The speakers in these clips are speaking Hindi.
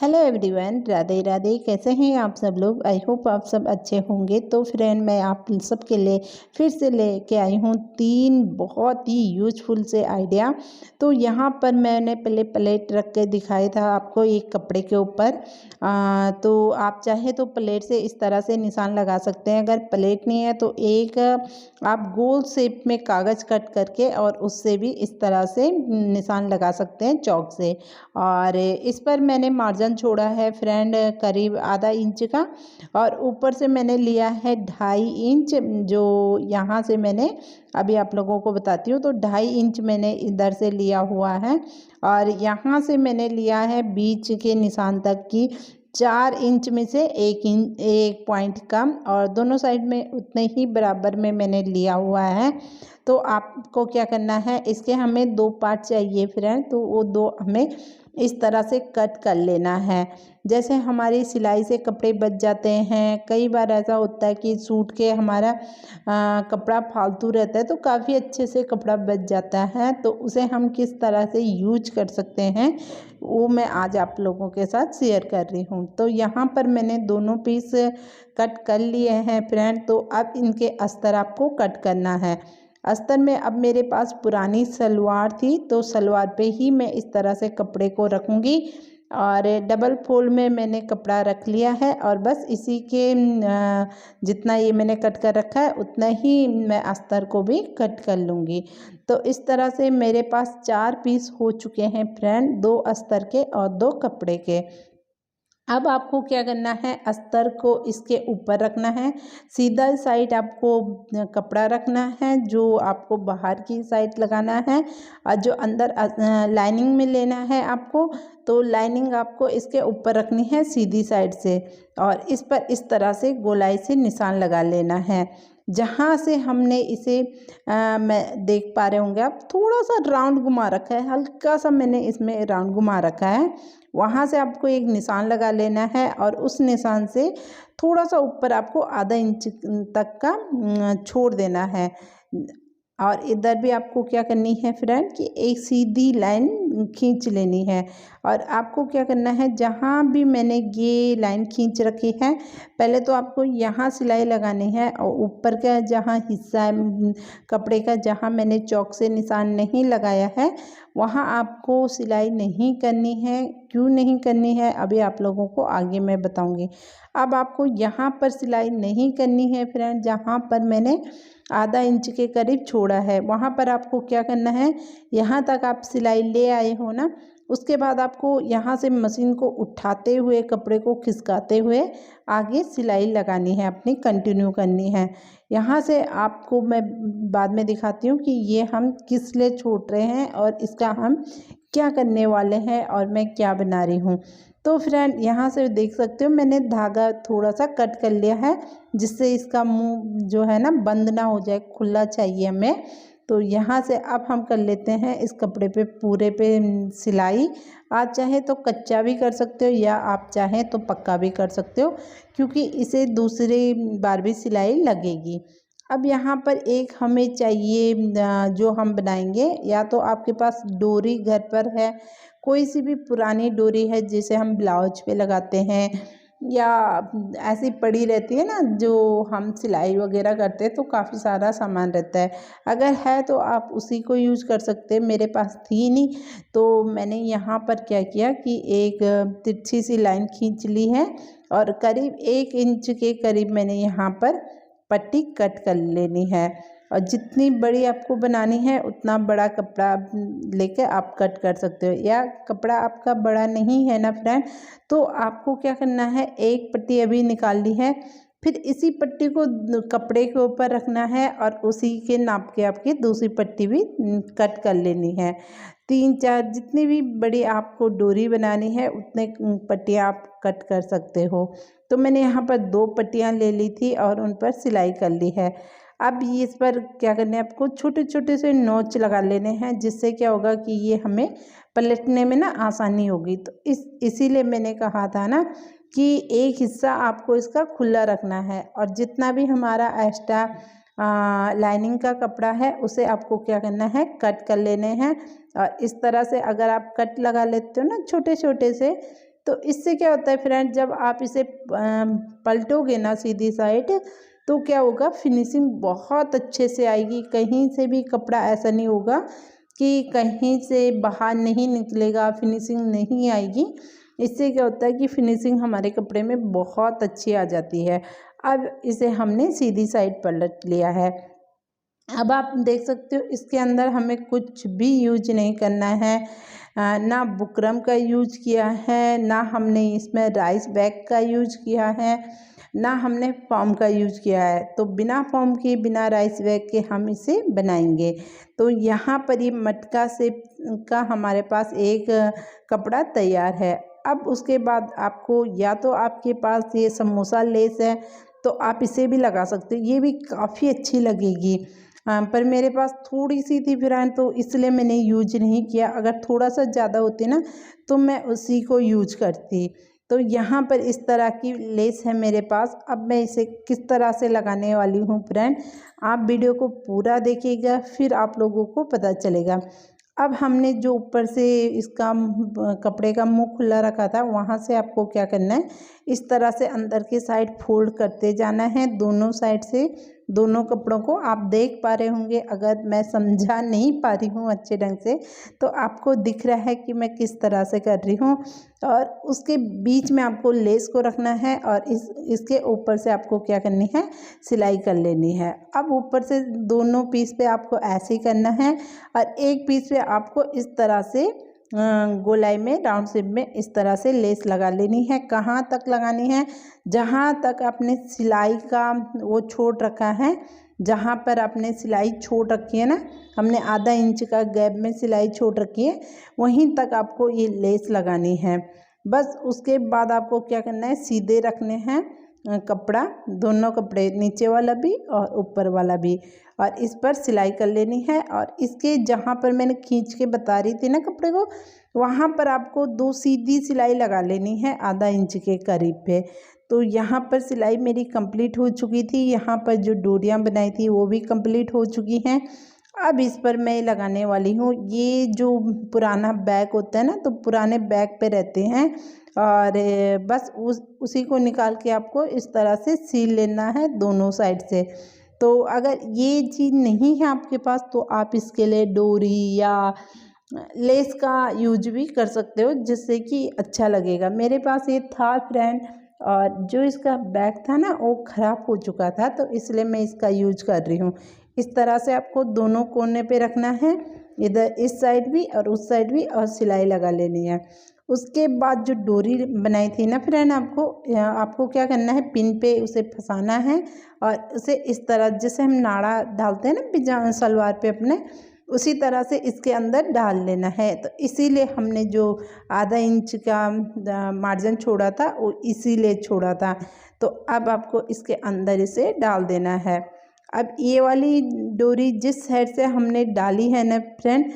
Hello everyone, Radhe Radhe. कैसे हैं आप सब लोग? आई होप आप सब अच्छे होंगे। तो फ्रेंड, मैं आप सब के लिए फिर से लेके आई हूँ 3 बहुत ही यूजफुल से आइडिया। तो यहाँ पर मैंने पहले प्लेट रख के दिखाया था आपको एक कपड़े के ऊपर। तो आप चाहे तो प्लेट से इस तरह से निशान लगा सकते हैं। अगर प्लेट नहीं है तो एक आप गोल शेप में कागज़ कट करके और उससे भी इस तरह से निशान लगा सकते हैं चौक से। और इस पर मैंने मार्जिन छोड़ा है फ्रेंड करीब आधा इंच का, और ऊपर से मैंने लिया है 2.5 इंच। जो यहाँ से मैंने अभी आप लोगों को बताती हूँ, तो 2.5 इंच मैंने इधर से लिया हुआ है, और यहाँ से मैंने लिया है बीच के निशान तक की 4 इंच में से 1 पॉइंट कम, और दोनों साइड में उतने ही बराबर में मैंने लिया हुआ है। तो आपको क्या करना है, इसके हमें 2 पार्ट चाहिए फ्रेंड, तो वो 2 हमें इस तरह से कट कर लेना है। जैसे हमारी सिलाई से कपड़े बच जाते हैं, कई बार ऐसा होता है कि सूट के हमारा कपड़ा फालतू रहता है, तो काफ़ी अच्छे से कपड़ा बच जाता है, तो उसे हम किस तरह से यूज कर सकते हैं वो मैं आज आप लोगों के साथ शेयर कर रही हूँ। तो यहाँ पर मैंने दोनों पीस कट कर लिए हैं फ्रेंड। तो अब इनके अस्तर आपको कट करना है। अस्तर में अब मेरे पास पुरानी सलवार थी, तो सलवार पे ही मैं इस तरह से कपड़े को रखूँगी, और डबल फोल्ड में मैंने कपड़ा रख लिया है, और बस इसी के जितना ये मैंने कट कर रखा है उतना ही मैं अस्तर को भी कट कर लूँगी। तो इस तरह से मेरे पास 4 पीस हो चुके हैं फ्रेंड, 2 अस्तर के और 2 कपड़े के। अब आपको क्या करना है, अस्तर को इसके ऊपर रखना है, सीधा साइड आपको कपड़ा रखना है जो आपको बाहर की साइड लगाना है, और जो अंदर लाइनिंग में लेना है आपको, तो लाइनिंग आपको इसके ऊपर रखनी है सीधी साइड से, और इस पर इस तरह से गोलाई से निशान लगा लेना है। जहाँ से हमने इसे मैं देख पा रहे होंगे आप, थोड़ा सा राउंड घुमा रखा है, हल्का सा मैंने इसमें राउंड घुमा रखा है। वहाँ से आपको एक निशान लगा लेना है, और उस निशान से थोड़ा सा ऊपर आपको आधा इंच तक का छोड़ देना है। और इधर भी आपको क्या करनी है फ्रेंड कि एक सीधी लाइन खींच लेनी है, और आपको क्या करना है, जहाँ भी मैंने ये लाइन खींच रखी है, पहले तो आपको यहाँ सिलाई लगानी है, और ऊपर का जहाँ हिस्सा है कपड़े का, जहाँ मैंने चौक से निशान नहीं लगाया है, वहाँ आपको सिलाई नहीं करनी है। क्यों नहीं करनी है अभी आप लोगों को आगे मैं बताऊंगी। अब आपको यहाँ पर सिलाई नहीं करनी है फ्रेंड, जहाँ पर मैंने आधा इंच के करीब छोड़ा है, वहाँ पर आपको क्या करना है, यहाँ तक आप सिलाई ले आए हो ना, उसके बाद आपको यहाँ से मशीन को उठाते हुए कपड़े को खिसकाते हुए आगे सिलाई लगानी है, अपनी कंटिन्यू करनी है। यहाँ से आपको मैं बाद में दिखाती हूँ कि ये हम किस लिए छोड़ रहे हैं और इसका हम क्या करने वाले हैं और मैं क्या बना रही हूँ। तो फ्रेंड, यहाँ से देख सकते हो मैंने धागा थोड़ा सा कट कर लिया है, जिससे इसका मुंह जो है ना बंद ना हो जाए, खुला चाहिए हमें। तो यहाँ से अब हम कर लेते हैं इस कपड़े पे पूरे पे सिलाई। आप चाहे तो कच्चा भी कर सकते हो, या आप चाहें तो पक्का भी कर सकते हो, क्योंकि इसे दूसरी बार भी सिलाई लगेगी। अब यहाँ पर एक हमें चाहिए जो हम बनाएंगे, या तो आपके पास डोरी घर पर है, कोई सी भी पुरानी डोरी है जिसे हम ब्लाउज पे लगाते हैं, या ऐसी पड़ी रहती है ना जो हम सिलाई वगैरह करते हैं, तो काफ़ी सारा सामान रहता है। अगर है तो आप उसी को यूज कर सकते हैं, मेरे पास थी नहीं, तो मैंने यहाँ पर क्या किया कि एक तिरछी सी लाइन खींच ली है, और करीब 1 इंच के करीब मैंने यहाँ पर पट्टी कट कर लेनी है। और जितनी बड़ी आपको बनानी है उतना बड़ा कपड़ा लेके आप कट कर सकते हो, या कपड़ा आपका बड़ा नहीं है ना फ्रेंड, तो आपको क्या करना है, एक पट्टी अभी निकाल ली है, फिर इसी पट्टी को कपड़े के ऊपर रखना है, और उसी के नाप के आपकी दूसरी पट्टी भी कट कर लेनी है। 3-4 जितनी भी बड़ी आपको डोरी बनानी है उतने पट्टी आप कट कर सकते हो। तो मैंने यहाँ पर 2 पट्टियाँ ले ली थी और उन पर सिलाई कर ली है। अब ये इस पर क्या करना है, आपको छोटे छोटे से नोच लगा लेने हैं, जिससे क्या होगा कि ये हमें पलटने में ना आसानी होगी। तो इसीलिए मैंने कहा था ना कि एक हिस्सा आपको इसका खुला रखना है, और जितना भी हमारा एक्स्ट्रा लाइनिंग का कपड़ा है उसे आपको क्या करना है, कट कर लेने हैं। और इस तरह से अगर आप कट लगा लेते हो ना छोटे छोटे से, तो इससे क्या होता है फ्रेंड, जब आप इसे पलटोगे ना सीधी साइड, तो क्या होगा, फिनिशिंग बहुत अच्छे से आएगी। कहीं से भी कपड़ा ऐसा नहीं होगा कि कहीं से बाहर नहीं निकलेगा, फिनिशिंग नहीं आएगी। इससे क्या होता है कि फिनिशिंग हमारे कपड़े में बहुत अच्छी आ जाती है। अब इसे हमने सीधी साइड पलट लिया है। अब आप देख सकते हो इसके अंदर हमें कुछ भी यूज नहीं करना है, ना बुकरम का यूज किया है, ना हमने इसमें राइस बैग का यूज किया है, ना हमने फॉर्म का यूज किया है। तो बिना फॉर्म के, बिना राइस बैग के हम इसे बनाएंगे। तो यहाँ पर ये मटका से का हमारे पास एक कपड़ा तैयार है। अब उसके बाद आपको, या तो आपके पास ये समोसा लेस है तो आप इसे भी लगा सकते हो, ये भी काफ़ी अच्छी लगेगी। पर मेरे पास थोड़ी सी थी फ्रेंड, तो इसलिए मैंने यूज नहीं किया। अगर थोड़ा सा ज़्यादा होती ना तो मैं उसी को यूज करती। तो यहाँ पर इस तरह की लेस है मेरे पास। अब मैं इसे किस तरह से लगाने वाली हूँ फ्रेंड, आप वीडियो को पूरा देखिएगा, फिर आप लोगों को पता चलेगा। अब हमने जो ऊपर से इसका कपड़े का मुंह खुला रखा था, वहाँ से आपको क्या करना है, इस तरह से अंदर की साइड फोल्ड करते जाना है, दोनों साइड से। दोनों कपड़ों को आप देख पा रहे होंगे, अगर मैं समझा नहीं पा रही हूँ अच्छे ढंग से तो आपको दिख रहा है कि मैं किस तरह से कर रही हूँ। और उसके बीच में आपको लेस को रखना है और इसके ऊपर से आपको क्या करनी है, सिलाई कर लेनी है। अब ऊपर से दोनों पीस पे आपको ऐसे ही करना है और एक पीस पे आपको इस तरह से गोलाई में, राउंड शेप में इस तरह से लेस लगा लेनी है। कहाँ तक लगानी है, जहाँ तक आपने सिलाई का वो छोड़ रखा है, जहाँ पर आपने सिलाई छोड़ रखी है ना, हमने आधा इंच का गैप में सिलाई छोड़ रखी है, वहीं तक आपको ये लेस लगानी है। बस उसके बाद आपको क्या करना है, सीधे रखने हैं कपड़ा, दोनों कपड़े, नीचे वाला भी और ऊपर वाला भी, और इस पर सिलाई कर लेनी है। और इसके जहाँ पर मैंने खींच के बता रही थी ना कपड़े को, वहाँ पर आपको 2 सीधी सिलाई लगा लेनी है आधा इंच के करीब पे। तो यहाँ पर सिलाई मेरी कंप्लीट हो चुकी थी, यहाँ पर जो डोरियाँ बनाई थी वो भी कंप्लीट हो चुकी हैं। अब इस पर मैं लगाने वाली हूँ, ये जो पुराना बैग होता है ना, तो पुराने बैग पे रहते हैं, और बस उसी को निकाल के आपको इस तरह से सील लेना है दोनों साइड से। तो अगर ये चीज़ नहीं है आपके पास तो आप इसके लिए डोरी या लेस का यूज भी कर सकते हो, जिससे कि अच्छा लगेगा। मेरे पास ये था फ्रेंड, और जो इसका बैग था ना वो ख़राब हो चुका था, तो इसलिए मैं इसका यूज कर रही हूँ। इस तरह से आपको दोनों कोने पे रखना है, इधर इस साइड भी और उस साइड भी, और सिलाई लगा लेनी है। उसके बाद जो डोरी बनाई थी ना फ्रेंड, आपको क्या करना है, पिन पे उसे फंसाना है और उसे इस तरह, जैसे हम नाड़ा डालते हैं ना पिजामा सलवार पे अपने, उसी तरह से इसके अंदर डाल लेना है। तो इसीलिए हमने जो आधा इंच का मार्जिन छोड़ा था वो इसीलिए छोड़ा था। तो अब आपको इसके अंदर इसे डाल देना है। अब ये वाली डोरी जिस साइड से हमने डाली है ना फ्रेंड,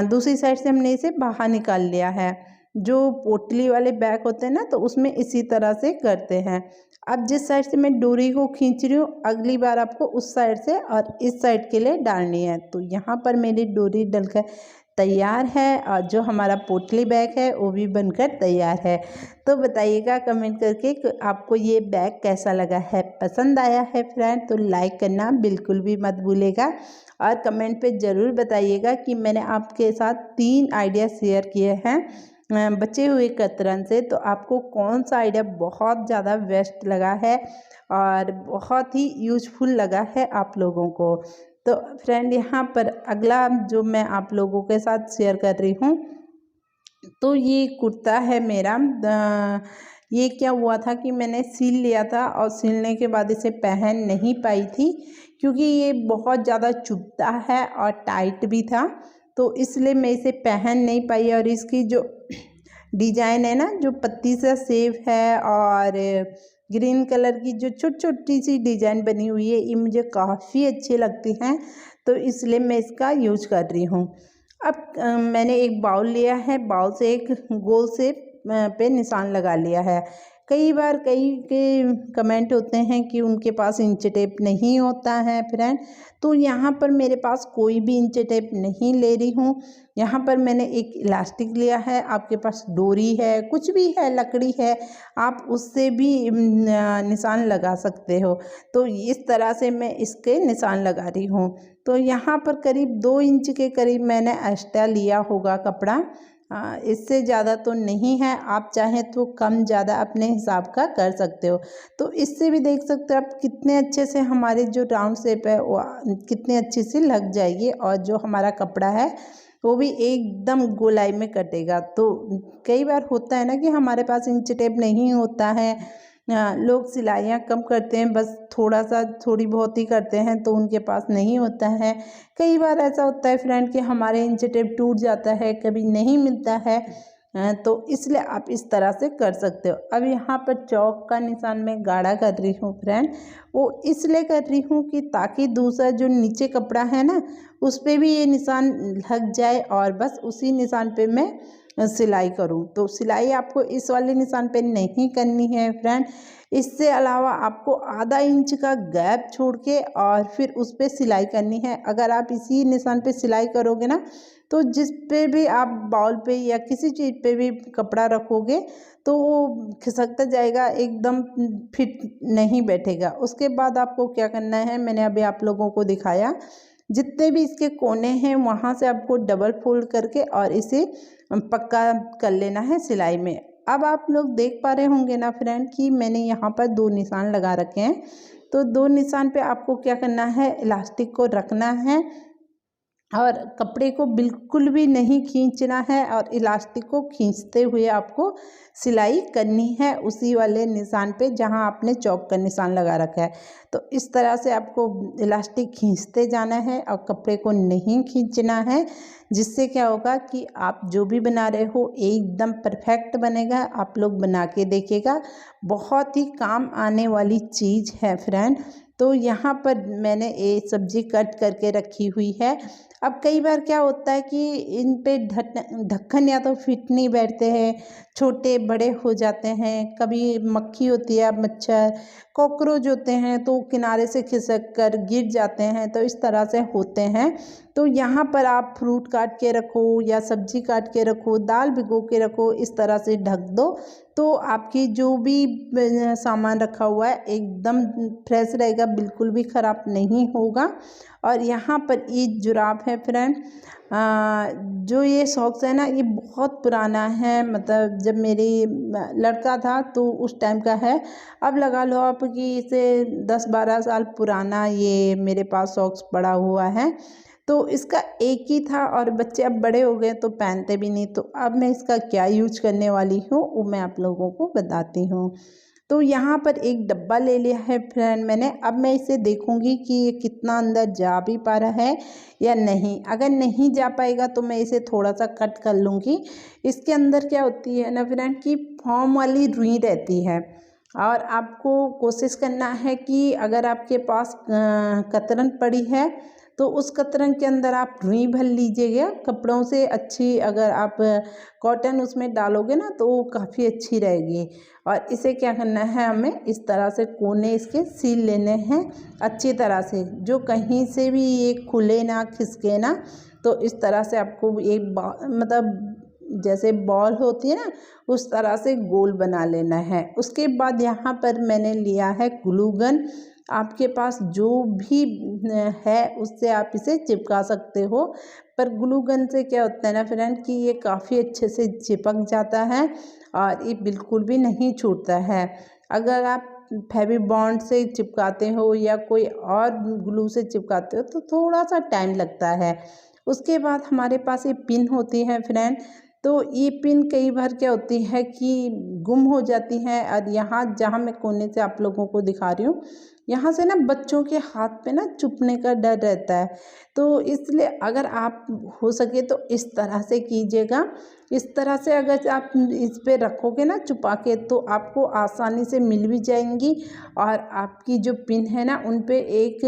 दूसरी साइड से हमने इसे बाहर निकाल लिया है। जो पोटली वाले बैग होते हैं ना, तो उसमें इसी तरह से करते हैं। अब जिस साइड से मैं डोरी को खींच रही हूँ, अगली बार आपको उस साइड से और इस साइड के लिए डालनी है। तो यहाँ पर मेरी डोरी डलकर तैयार है और जो हमारा पोटली बैग है वो भी बनकर तैयार है। तो बताइएगा कमेंट करके कि आपको ये बैग कैसा लगा है, पसंद आया है फ्रेंड, तो लाइक करना बिल्कुल भी मत भूलेगा। और कमेंट पे ज़रूर बताइएगा कि मैंने आपके साथ 3 आइडिया शेयर किए हैं बचे हुए कतरन से, तो आपको कौन सा आइडिया बहुत ज़्यादा बेस्ट लगा है और बहुत ही यूजफुल लगा है आप लोगों को। तो फ्रेंड यहाँ पर अगला जो मैं आप लोगों के साथ शेयर कर रही हूँ, तो ये कुर्ता है मेरा। ये क्या हुआ था कि मैंने सिल लिया था और सिलने के बाद इसे पहन नहीं पाई थी, क्योंकि ये बहुत ज़्यादा चुभता है और टाइट भी था, तो इसलिए मैं इसे पहन नहीं पाई। और इसकी जो डिजाइन है ना, जो पत्ती सा सेव है और ग्रीन कलर की जो छोटी छोटी सी डिजाइन बनी हुई है, ये मुझे काफ़ी अच्छी लगती हैं, तो इसलिए मैं इसका यूज कर रही हूँ। अब मैंने एक बाउल लिया है, बाउल से एक गोल शेप पे निशान लगा लिया है। कई बार कई के कमेंट होते हैं कि उनके पास इंच टेप नहीं होता है फ्रेंड, तो यहाँ पर मेरे पास कोई भी इंच टेप नहीं ले रही हूँ। यहाँ पर मैंने एक इलास्टिक लिया है, आपके पास डोरी है, कुछ भी है, लकड़ी है, आप उससे भी निशान लगा सकते हो। तो इस तरह से मैं इसके निशान लगा रही हूँ। तो यहाँ पर करीब 2 इंच के करीब मैंने एक्स्ट्रा लिया होगा कपड़ा, इससे ज़्यादा तो नहीं है। आप चाहें तो कम ज़्यादा अपने हिसाब का कर सकते हो। तो इससे भी देख सकते हो आप कितने अच्छे से हमारे जो राउंड शेप है वो कितने अच्छे से लग जाएगी, और जो हमारा कपड़ा है वो भी एकदम गोलाई में कटेगा। तो कई बार होता है ना कि हमारे पास इंच टेप नहीं होता है, लोग सिलाइयाँ कम करते हैं, बस थोड़ा सा थोड़ी बहुत ही करते हैं, तो उनके पास नहीं होता है। कई बार ऐसा होता है फ्रेंड कि हमारे इंच टेप टूट जाता है, कभी नहीं मिलता है, तो इसलिए आप इस तरह से कर सकते हो। अब यहाँ पर चौक का निशान मैं गाढ़ा कर रही हूँ फ्रेंड, वो इसलिए कर रही हूँ कि ताकि दूसरा जो नीचे कपड़ा है ना उस पर भी ये निशान लग जाए, और बस उसी निशान पे मैं सिलाई करूं। तो सिलाई आपको इस वाले निशान पे नहीं करनी है फ्रेंड। इससे अलावा आपको आधा इंच का गैप छोड़ के और फिर उस पर सिलाई करनी है। अगर आप इसी निशान पे सिलाई करोगे ना, तो जिस पे भी आप बाउल पे या किसी चीज़ पे भी कपड़ा रखोगे तो वो खिसकता जाएगा, एकदम फिट नहीं बैठेगा। उसके बाद आपको क्या करना है, मैंने अभी आप लोगों को दिखाया, जितने भी इसके कोने हैं वहाँ से आपको डबल फोल्ड करके और इसे पक्का कर लेना है सिलाई में। अब आप लोग देख पा रहे होंगे ना फ्रेंड कि मैंने यहाँ पर 2 निशान लगा रखे हैं। तो 2 निशान पे आपको क्या करना है, इलास्टिक को रखना है और कपड़े को बिल्कुल भी नहीं खींचना है, और इलास्टिक को खींचते हुए आपको सिलाई करनी है उसी वाले निशान पे जहां आपने चौक का निशान लगा रखा है। तो इस तरह से आपको इलास्टिक खींचते जाना है और कपड़े को नहीं खींचना है, जिससे क्या होगा कि आप जो भी बना रहे हो एकदम परफेक्ट बनेगा। आप लोग बना के देखिएगा, बहुत ही काम आने वाली चीज़ है फ्रेंड। तो यहाँ पर मैंने ये सब्जी कट करके रखी हुई है। अब कई बार क्या होता है कि इन पे ढक्कन या तो फिट नहीं बैठते हैं, छोटे बड़े हो जाते हैं, कभी मक्खी होती है, मच्छर कॉकरोच होते हैं तो किनारे से खिसक कर गिर जाते हैं, तो इस तरह से होते हैं। तो यहाँ पर आप फ्रूट काट के रखो या सब्जी काट के रखो, दाल भिगो के रखो, इस तरह से ढक दो, तो आपकी जो भी सामान रखा हुआ है एकदम फ्रेश रहेगा, बिल्कुल भी ख़राब नहीं होगा। और यहाँ पर ये जुराब है फ्रेंड, जो ये सॉक्स है ना ये बहुत पुराना है, मतलब जब मेरी लड़का था तो उस टाइम का है। अब लगा लो आप कि इसे 10-12 साल पुराना ये मेरे पास सॉक्स पड़ा हुआ है। तो इसका एक ही था और बच्चे अब बड़े हो गए तो पहनते भी नहीं, तो अब मैं इसका क्या यूज करने वाली हूँ वो मैं आप लोगों को बताती हूँ। तो यहाँ पर एक डब्बा ले लिया है फ्रेंड मैंने। अब मैं इसे देखूंगी कि ये कितना अंदर जा भी पा रहा है या नहीं। अगर नहीं जा पाएगा तो मैं इसे थोड़ा सा कट कर लूँगी। इसके अंदर क्या होती है ना फ्रेंड कि फॉर्म वाली रुई रहती है, और आपको कोशिश करना है कि अगर आपके पास कतरन पड़ी है तो उस कतरन के अंदर आप रुई भर लीजिएगा कपड़ों से। अच्छी अगर आप कॉटन उसमें डालोगे ना तो वो काफ़ी अच्छी रहेगी। और इसे क्या करना है, हमें इस तरह से कोने इसके सील लेने हैं अच्छी तरह से, जो कहीं से भी ये खुले ना खिसके ना। तो इस तरह से आपको एक मतलब जैसे बॉल होती है ना उस तरह से गोल बना लेना है। उसके बाद यहाँ पर मैंने लिया है ग्लू गन। आपके पास जो भी है उससे आप इसे चिपका सकते हो, पर ग्लू गन से क्या होता है ना फ्रेंड कि ये काफ़ी अच्छे से चिपक जाता है और ये बिल्कुल भी नहीं छूटता है। अगर आप फेवी बॉन्ड से चिपकाते हो या कोई और ग्लू से चिपकाते हो तो थोड़ा सा टाइम लगता है। उसके बाद हमारे पास ये पिन होती है फ्रेंड, तो ये पिन कई बार क्या होती है कि गुम हो जाती हैं, और यहाँ जहाँ मैं कोने से आप लोगों को दिखा रही हूँ यहाँ से ना बच्चों के हाथ पे ना चुभने का डर रहता है। तो इसलिए अगर आप हो सके तो इस तरह से कीजिएगा। इस तरह से अगर आप इस पे रखोगे ना छुपा के, तो आपको आसानी से मिल भी जाएंगी और आपकी जो पिन है ना उन पे एक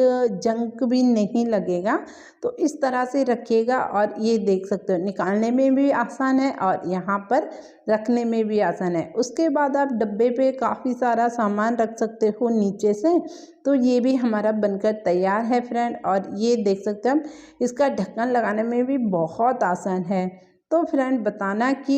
जंक भी नहीं लगेगा। तो इस तरह से रखिएगा और ये देख सकते हो निकालने में भी आसान है और यहाँ पर रखने में भी आसान है। उसके बाद आप डब्बे पे काफ़ी सारा सामान रख सकते हो नीचे से। तो ये भी हमारा बनकर तैयार है फ्रेंड, और ये देख सकते हो हम इसका ढक्कन लगाने में भी बहुत आसान है। तो फ्रेंड बताना कि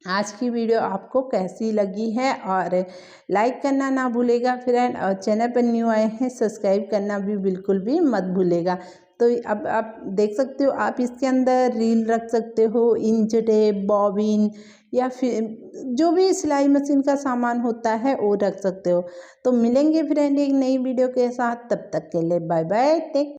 आज की वीडियो आपको कैसी लगी है, और लाइक करना ना भूलेगा फ्रेंड, और चैनल पर न्यू आए हैं सब्सक्राइब करना भी बिल्कुल भी मत भूलेगा। तो अब आप देख सकते हो आप इसके अंदर रील रख सकते हो, इंच टेप, बॉबिन, या फिर जो भी सिलाई मशीन का सामान होता है वो रख सकते हो। तो मिलेंगे फ्रेंड एक नई वीडियो के साथ, तब तक के लिए बाय बाय, टेक